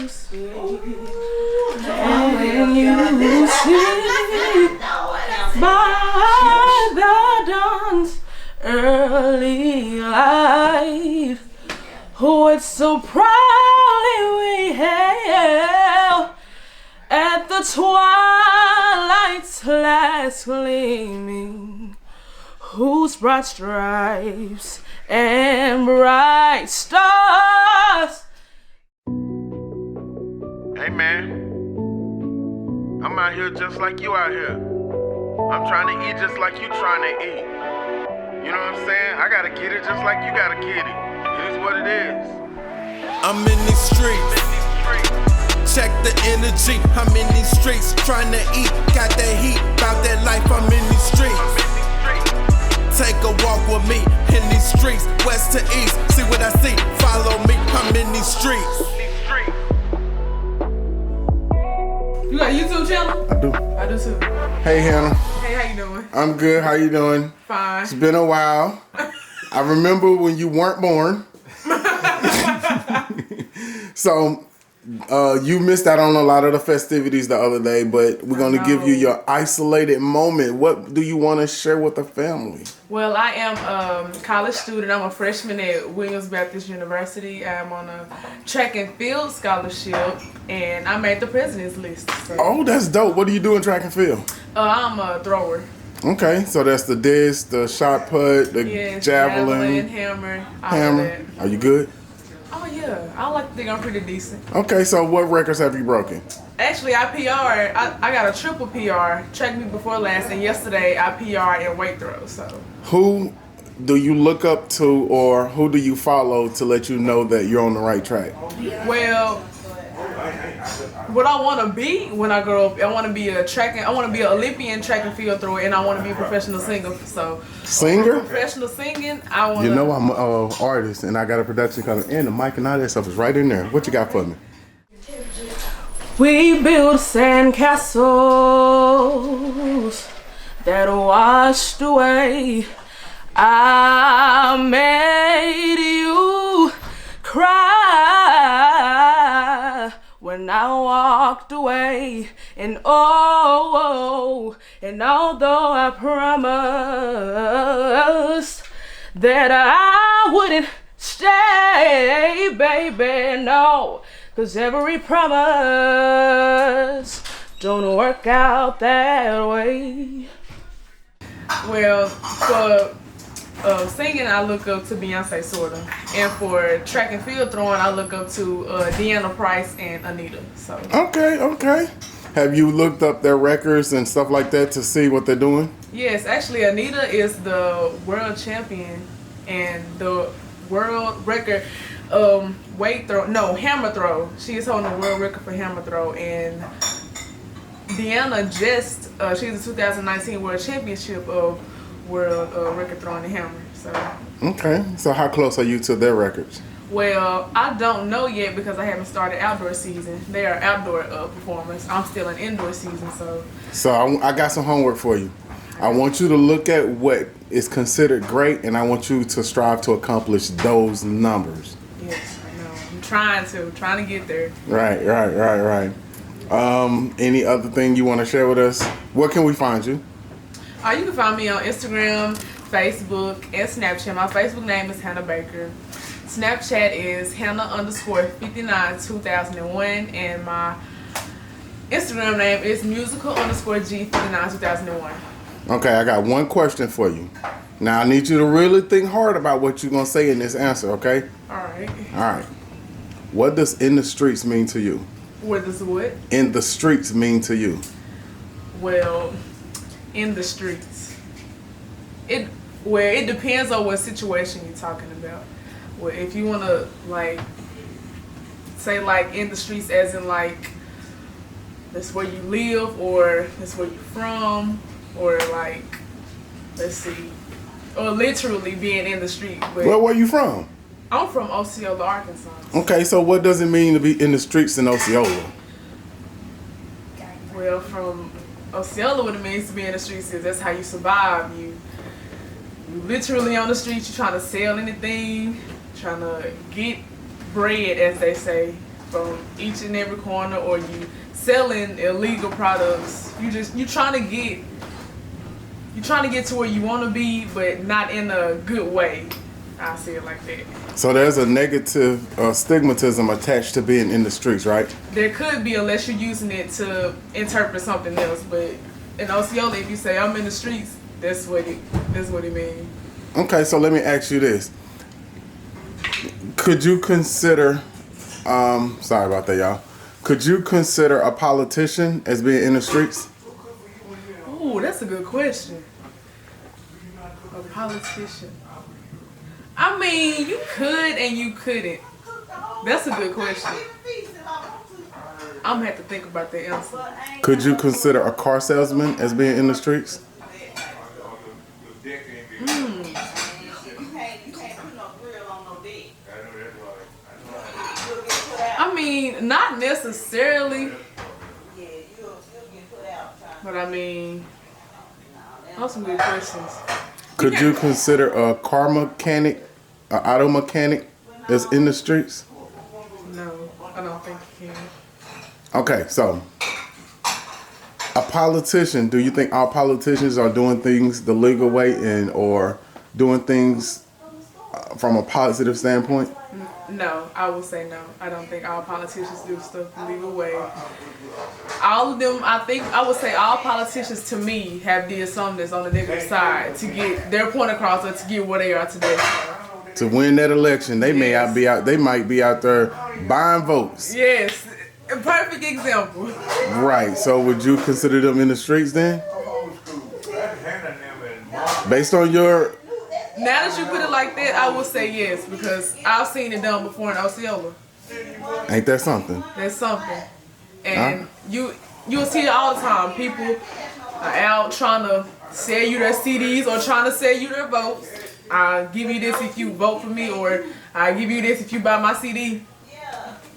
see, and you see by the dawn's early light, what so proudly we hailed at the twilight's last gleaming, whose broad stripes and bright stars. Hey man, I'm out here just like you out here. I'm trying to eat just like you trying to eat. You know what I'm saying? I gotta get it just like you gotta get it. It is what it is. I'm in these streets. Check the energy. I'm in these streets trying to eat. Got that heat, about that life. I'm in these streets. Take a walk with me in these streets, west to east. See what I see, follow me. I'm in these streets. You got a YouTube channel? I do. I do too. Hey, Hannah. Hey, how you doing? I'm good. How you doing? Fine. It's been a while. I remember when you weren't born. So, you missed out on a lot of the festivities the other day, but we're going to give you your isolated moment. What do you want to share with the family? Well, I am a college student. I'm a freshman at Williams Baptist University. I'm on a track and field scholarship, and I made the president's list. So. Oh, that's dope. What do you do in track and field? I'm a thrower. Okay, so that's the disc, the shot put, the javelin, hammer, all of that. Are you good? Oh yeah, I like to think I'm pretty decent. Okay, so what records have you broken? Actually, I PR'd. I got a triple PR, track meet before last, and yesterday I PR'd in weight throw. So. Who do you look up to, or who do you follow to let you know that you're on the right track? Well, what I want to be when I grow up, I want to be an Olympian track and field thrower, and I want to be a professional singer. So, singer? Professional singing. I want. You know I'm an artist, and I got a production company, and the mic and all that stuff is right in there. What you got for me? We built sandcastles that washed away. I made you cry when I walked away, and and although I promised that I wouldn't stay, baby, no, 'cause every promise don't work out that way. Well, for singing, I look up to Beyonce, sorta, and for track and field throwing, I look up to Deanna Price and Anita. So. Okay. Have you looked up their records and stuff like that to see what they're doing? Yes, actually, Anita is the world champion and the world record hammer throw. She is holding the world record for hammer throw, and Deanna she's the 2019 World Championship of world record throwing and hammer. So. Okay, so how close are you to their records? Well, I don't know yet because I haven't started outdoor season. They are outdoor performers. I'm still in indoor season, so. So I got some homework for you. I want you to look at what is considered great, and I want you to strive to accomplish those numbers. Yes, I know. I'm trying to get there. Right. Any other thing you want to share with us? Where can we find you? You can find me on Instagram, Facebook, and Snapchat. My Facebook name is Hanna Baker. Snapchat is Hanna_592001, and my Instagram name is musical_G592001. Okay, I got one question for you. Now I need you to really think hard about what you're gonna say in this answer, okay? All right. What does "in the streets" mean to you? What does what? In the streets mean to you? Well, in the streets. It depends on what situation you're talking about. Well, if you wanna say in the streets as in that's where you live, or that's where you're from, or let's see, or literally being in the street. Well, where you from? I'm from Osceola, Arkansas. Okay, so what does it mean to be in the streets in Osceola? Well, from Osceola, what it means to be in the streets is that's how you survive. You literally on the streets, you're trying to sell anything, trying to get bread, as they say. from each and every corner, or you selling illegal products. You trying to get to where you want to be, but not in a good way. I say it like that. So there's a negative stigmatism attached to being in the streets, right? There could be, unless you're using it to interpret something else. But in Osceola, if you say I'm in the streets, that's what it means. Okay, so let me ask you this. Could you consider, sorry about that, y'all. Could you consider a politician as being in the streets? Ooh, that's a good question. A politician. I mean, you could and you couldn't. That's a good question. I'm gonna have to think about the answer. Could you consider a car salesman as being in the streets? I mean, not necessarily. But I mean, those are some good questions. Could you consider a car mechanic, an auto mechanic that's in the streets? No, I don't think you can. Okay, so a politician, do you think all politicians are doing things the legal way or doing things from a positive standpoint? No, I would say no. I don't think all politicians do stuff the legal way. All of them, I would say all politicians to me have did something that's on the negative side to get their point across or to get where they are today. To win that election, they might be out there buying votes. Yes, a perfect example. Right. So would you consider them in the streets then? Based on your... Now that you put it like that, I would say yes, because I've seen it done before in Osceola. Ain't that something? That's something. And you'll see it all the time. People are out trying to sell you their CDs or trying to sell you their votes. I'll give you this if you vote for me, or I'll give you this if you buy my CD.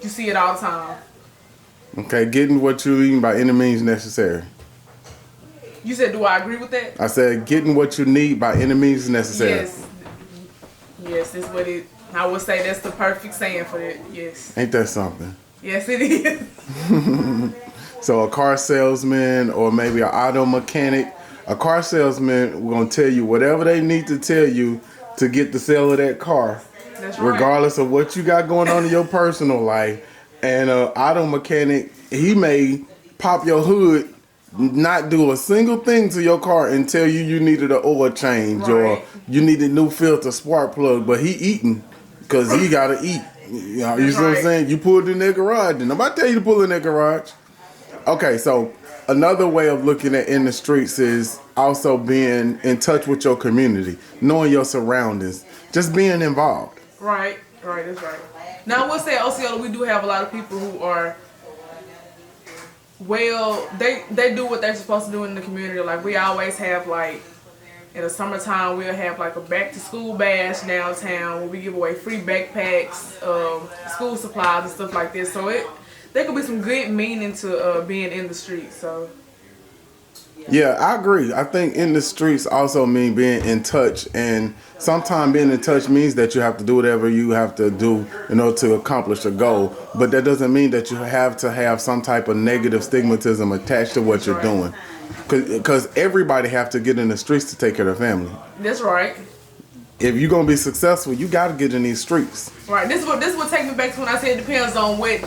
You see it all the time. Okay, getting what you need by any means necessary. You said, do I agree with that? I said getting what you need by any means necessary. Yes, that's what it... I would say that's the perfect saying for it. Yes. Ain't that something? Yes, it is. So a car salesman or maybe an auto mechanic. A car salesman will gonna tell you whatever they need to tell you to get the sale of that car. That's right. Regardless of what you got going on in your personal life. And an auto mechanic, he may pop your hood, not do a single thing to your car and tell you needed an oil change or you needed new filter, spark plug, but he eating because he gotta eat. You know what I'm saying? You pulled in their garage, and nobody tell you to pull in their garage. Okay, so another way of looking at in the streets is also being in touch with your community, knowing your surroundings, just being involved. Right, that's right. Now I will say at Osceola we do have a lot of people who are, well, they do what they're supposed to do in the community. Like we always have, like in the summertime we'll have like a back to school bash downtown where we give away free backpacks, school supplies and stuff like this. So there could be some good meaning to being in the streets. So yeah, I agree. I think in the streets also mean being in touch, and sometimes being in touch means that you have to do whatever you have to do in order to accomplish a goal. But that doesn't mean that you have to have some type of negative stigmatism attached to what you're doing. Because everybody have to get in the streets to take care of their family. That's right. If you're gonna be successful, you got to get in these streets. Right. This would take me back to when I said it depends on what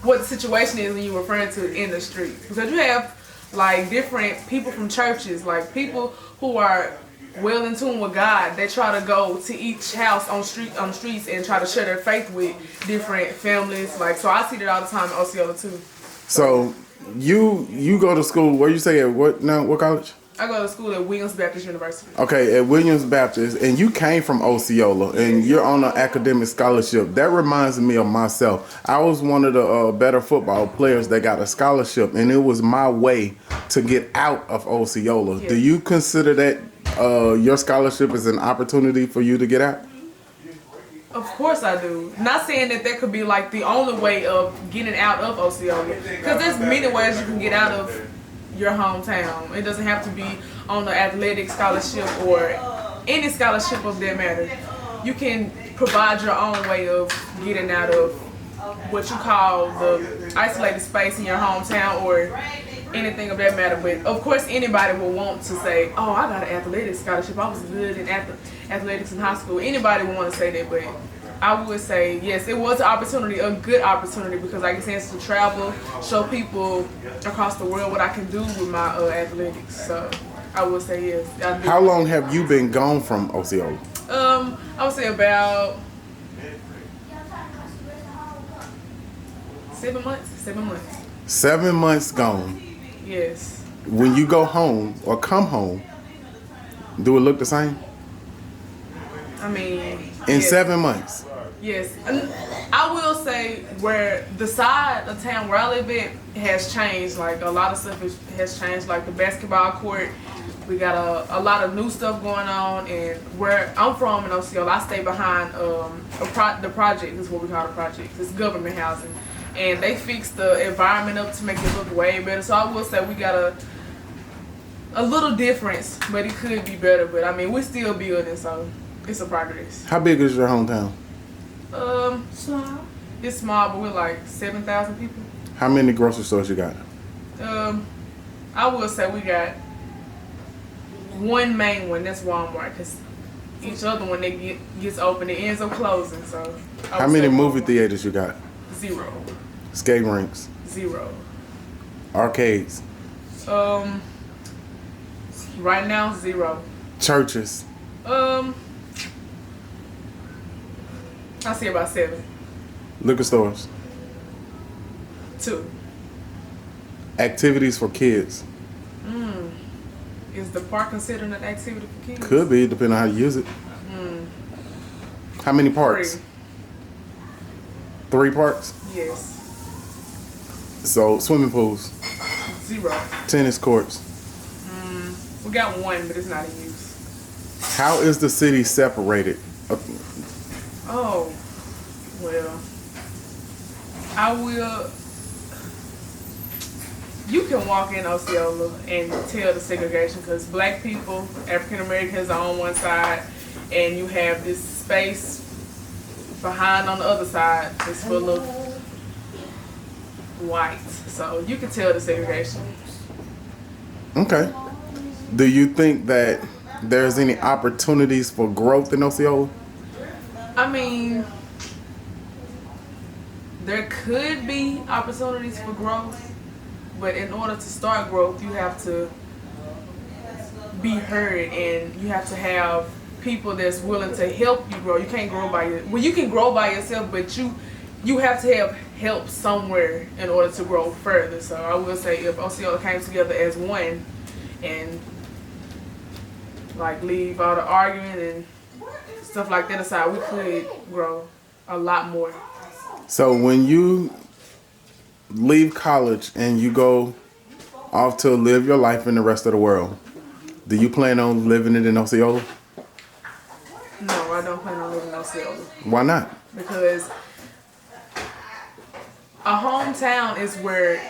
the situation is when you're referring to in the streets. Because you have like different people from churches, like people who are well in tune with God. They try to go to each house on streets and try to share their faith with different families. Like, so I see that all the time in Osceola too. So you go to school, where you say at what college? I go to school at Williams Baptist University. Okay, at Williams Baptist, and you came from Osceola, and you're on an academic scholarship. That reminds me of myself. I was one of the better football players that got a scholarship, and it was my way to get out of Osceola. Yes. Do you consider that your scholarship is an opportunity for you to get out? Of course I do. Not saying that could be like the only way of getting out of Osceola, because there's many ways you can get out of your hometown. It doesn't have to be on the athletic scholarship or any scholarship of that matter. You can provide your own way of getting out of what you call the isolated space in your hometown or anything of that matter. But of course, anybody will want to say, "Oh, I got an athletics scholarship. I was good in athletics in high school." Anybody would want to say that, but I would say yes, it was an opportunity, a good opportunity, because I get a chance to travel, show people across the world what I can do with my athletics. So I would say yes. I do. How long have you been gone from Osceola? I would say about 7 months. 7 months. 7 months gone. Yes. When you go home or come home, do it look the same? I mean, In yes. 7 months? Yes. And I will say where the side of town where I live at has changed. Like a lot of stuff has changed. Like the basketball court, we got a lot of new stuff going on. And where I'm from in Osceola, I stay behind the project is what we call the project. It's government housing. And they fixed the environment up to make it look way better. So I will say we got a little difference, but it could be better. But I mean, we're still building, so it's a progress. How big is your hometown? Small. It's small, but we're like 7,000 people. How many grocery stores you got? I will say we got one main one. That's Walmart, because each other one that gets open, it ends up closing. So. How many movie theaters you got? 0. Skate rinks? 0. Arcades? Right now 0. Churches? I see about 7. Liquor stores? 2. Activities for kids? Is the park considered an activity for kids? Could be, depending on how you use it. How many parks? 3 parks? Yes. So, swimming pools? 0. Tennis courts? We got 1, but it's not in use. How is the city separated? Oh, well, I will. You can walk in Osceola and tell the segregation, because black people, African Americans are on one side, and you have this space behind on the other side that's full of white. So you can tell the segregation. Okay. Do you think that there's any opportunities for growth in Osceola? I mean, there could be opportunities for growth, but in order to start growth, you have to be heard, and you have to have people that's willing to help you grow. You can't grow you can grow by yourself, but you have to have help somewhere in order to grow further. So I will say, if Osceola came together as one and like leave all the arguing and stuff like that aside, we could grow a lot more. So when you leave college and you go off to live your life in the rest of the world, do you plan on living it in Osceola? No, I don't plan on living in Osceola. Why not? Because a hometown is where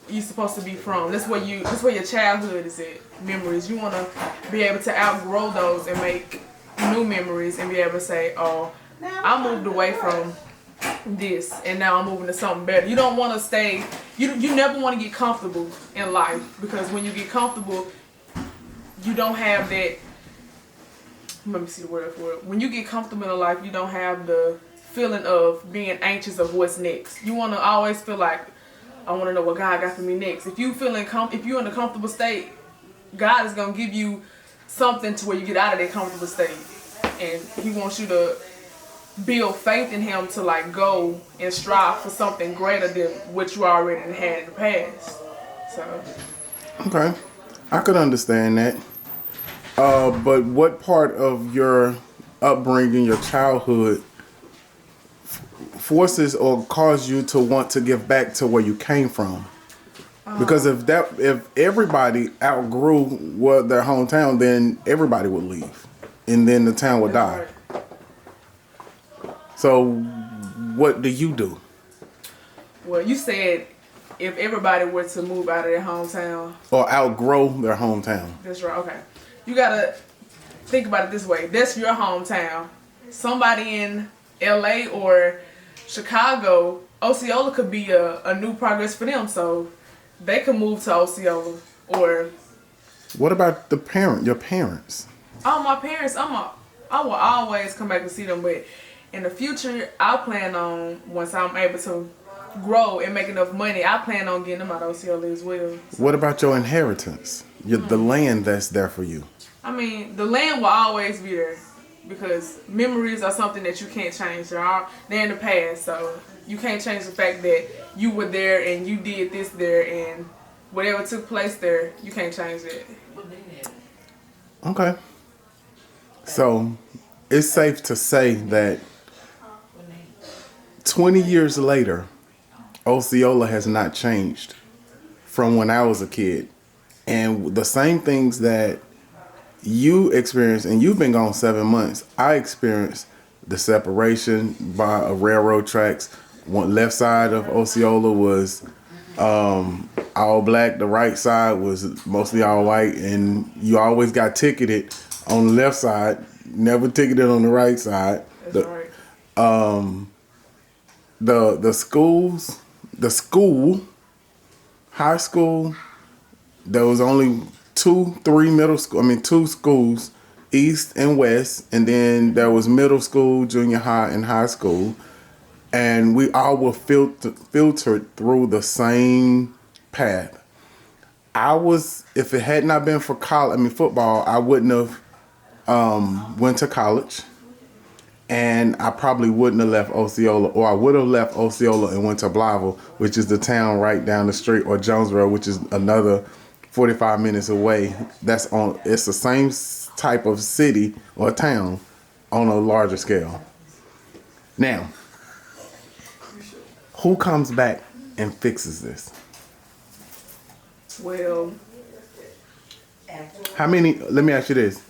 you're supposed to be from. That's where your childhood is at. Memories. You want to be able to outgrow those and make new memories and be able to say, "Oh, I moved away from this and now I'm moving to something better." You don't want to stay. You never want to get comfortable in life, because when you get comfortable, you don't have that. Let me see the word for it. When you get comfortable in life, you don't have the feeling of being anxious of what's next. You want to always feel like, I want to know what God got for me next. If you're in a comfortable state, God is going to give you something to where you get out of that comfortable state. And he wants you to build faith in him to like go and strive for something greater than what you already had in the past. So. Okay. I could understand that. But what part of your upbringing, your childhood, forces or cause you to want to give back to where you came from? Because if everybody outgrew their hometown, then everybody would leave, and then the town would die. Right. So, what do you do? Well, you said if everybody were to move out of their hometown or outgrow their hometown. That's right. Okay, you gotta think about it this way. That's your hometown. Somebody in LA or Chicago, Osceola could be a new progress for them, so they could move to Osceola. Or what about your parents? oh, my parents, I will always come back and see them, but in the future, I plan on, once I'm able to grow and make enough money, I plan on getting them out of Osceola as well. So, what about your inheritance? The land that's there for you. I mean, the land will always be there because memories are something that you can't change. They're in the past, so you can't change the fact that you were there and you did this there and whatever took place there, you can't change it. Okay. So it's safe to say that 20 years later, Osceola has not changed from when I was a kid. And the same things that you experienced, and you've been gone 7 months, I experienced the separation by railroad tracks. One left side of Osceola was all black. The right side was mostly all white, and you always got ticketed on the left side, never ticketed on the right side. That's right. The high school, there was only two schools, east and west, and then there was middle school, junior high, and high school, and we all were filtered through the same path. If it had not been for football, I wouldn't have went to college, and I probably wouldn't have left Osceola, or I would have left Osceola and went to Blytheville, which is the town right down the street, or Jonesboro, which is another 45 minutes away. It's the same type of city or town on a larger scale. Now, who comes back and fixes this? Well, let me ask you this.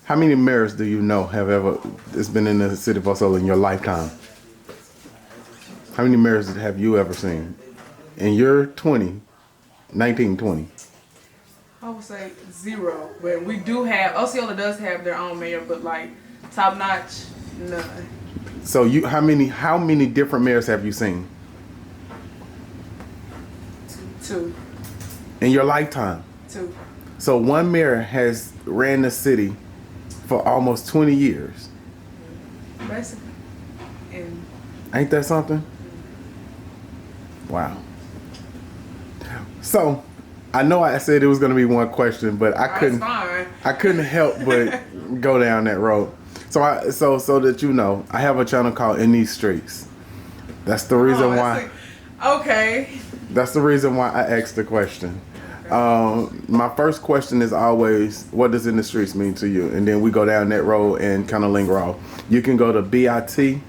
How many mayors do you know has been in the city of Osceola in your lifetime? How many mayors have you ever seen? In your 20? I would say 0, but we do have, Osceola does have their own mayor, but like top notch, none. So how many different mayors have you seen? 2. In your lifetime? 2. So one mayor has ran the city for almost 20 years. Basically. And ain't that something? Wow. So I know I said it was going to be one question, but I couldn't help but go down that road. So that you know, I have a channel called In These Streets. That's the reason why. Okay. That's the reason why I asked the question. My first question is always, what does In the Streets mean to you? And then we go down that road and kind of linger off. You can go to bit.ly/In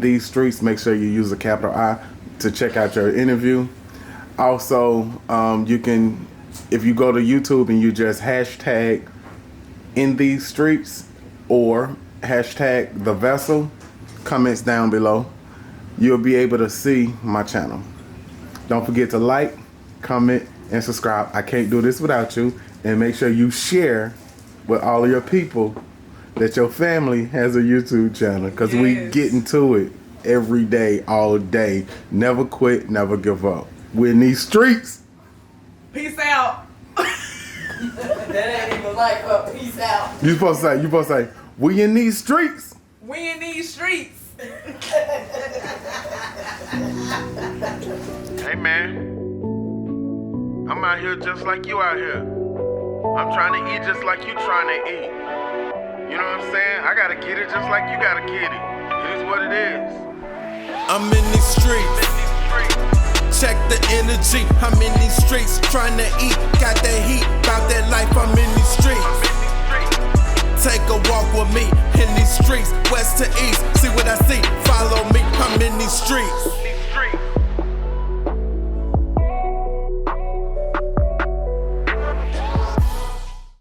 These Streets. Make sure you use a capital I to check out your interview. Also, you can, if you go to YouTube and you just hashtag In These Streets or hashtag The Vessel, comments down below, you'll be able to see my channel. Don't forget to like, comment, and subscribe. I can't do this without you. And make sure you share with all of your people that your family has a YouTube channel, because we get into it every day, all day. Never quit, never give up. We're in these streets. Peace out. That ain't even like peace out. You supposed to say, we in these streets. We in these streets. Hey man, I'm out here just like you out here. I'm trying to eat just like you trying to eat. You know what I'm saying? I gotta get it just like you gotta get it. It is what it is. I'm in these streets. Check the energy. I'm in these streets trying to eat. Got that heat, about that life. I'm in these streets. Take a walk with me in these streets, west to east. See what I see, follow me. I'm in these streets.